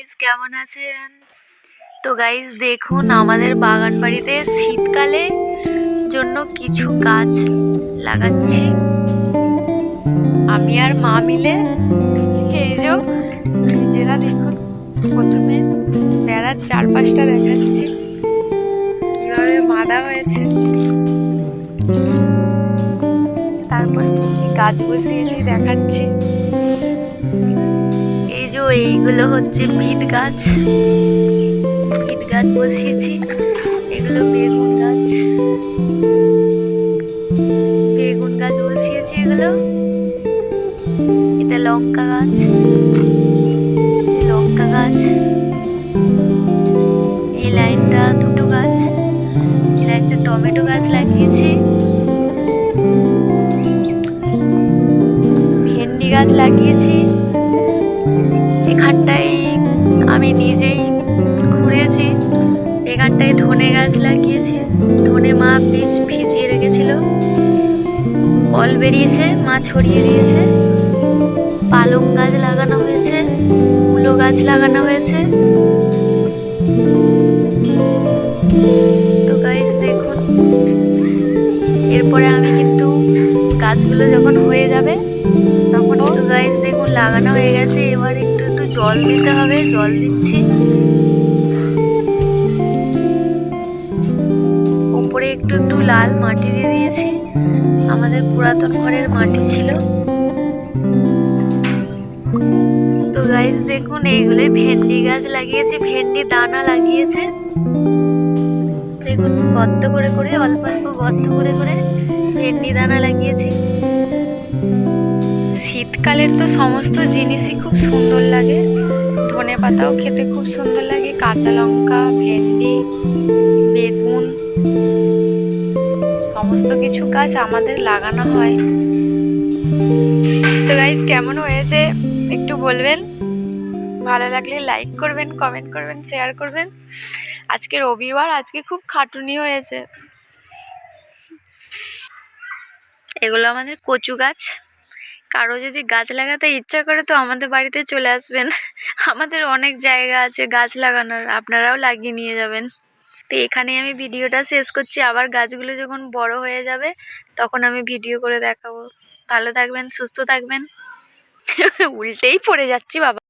Guys কেমন আছেন? তো গাইস দেখুন আমাদের বাগান বাড়িতে শীতকালে জন্য কিছু গাছ লাগাচ্ছি আমি আর মা মিলে। এই যে নিজেরা দেখুন, প্রথমে বেড়ার চারপাশটা দেখাচ্ছি কিভাবে বাঁধা হয়েছে, তারপর কি কি গাছ বসিয়েছি দেখাচ্ছি। এই যে এইগুলো হচ্ছে বিট গাছ বসিয়েছি, এগুলো বেগুন গাছ বসিয়েছি, এগুলো এটা লঙ্কা গাছ, এই লাইনটা দুটো গাছ, এটা একটা টমেটো গাছ লাগিয়েছি, ভেন্ডি গাছ লাগিয়েছি, এখানটায় আমি নিজেই ঘুরেছি, এখানটায় ধনে গাছ লাগিয়েছি, ধনে মা বীজ ভিজিয়ে রেখেছিল, ফল বেরিয়েছে, মা ছড়িয়ে দিয়েছে, পালং গাছ লাগানো হয়েছে, মূলো গাছ লাগানো হয়েছে। তো গাইস দেখুন, এরপরে আমি কিন্তু গাছগুলো যখন হয়ে যাবে তখন, তো গাইস দেখুন লাগানো হয়ে গেছে, এবার একটু একটু জল দিতে হবে, জল দিচ্ছি। উপরে একটু একটু লাল মাটি দিয়ে দিয়েছি, আমাদের পুরাতন ঘরের মাটি ছিল। তো গাইস দেখুন এইগুলো ভেন্ডি গাছ লাগিয়েছি, ভেন্ডি দানা লাগিয়েছে, দেখুন গর্ত করে করে, অল্প অল্প গর্ত করে করে ভেন্ডি দানা লাগিয়েছি। শীতকালের তো সমস্ত জিনিসই খুব সুন্দর লাগে, ধনে পাতাও খেতে খুব সুন্দর লাগে, কাঁচা লঙ্কা, ভেন্ডি, বেগুন, সমস্ত কিছু গাছ আমাদের লাগানো হয়। তো গাইস কেমন হয়েছে একটু বলবেন, ভালো লাগলে লাইক করবেন, কমেন্ট করবেন, শেয়ার করবেন। আজকে রবিবার, আজকে খুব খাটুনি হয়েছে। এগুলো আমাদের কচু গাছ, কারো যদি গাছ লাগাতে ইচ্ছা করে তো আমাদের বাড়িতে চলে আসবেন, আমাদের অনেক জায়গা আছে গাছ লাগানোর, আপনারাও লাগিয়ে নিয়ে যাবেন। তো এখানেই আমি ভিডিওটা শেষ করছি, আবার গাছগুলো যখন বড় হয়ে যাবে তখন আমি ভিডিও করে দেখাবো। ভালো থাকবেন, সুস্থ থাকবেন। উল্টেই পড়ে যাচ্ছি বাবা।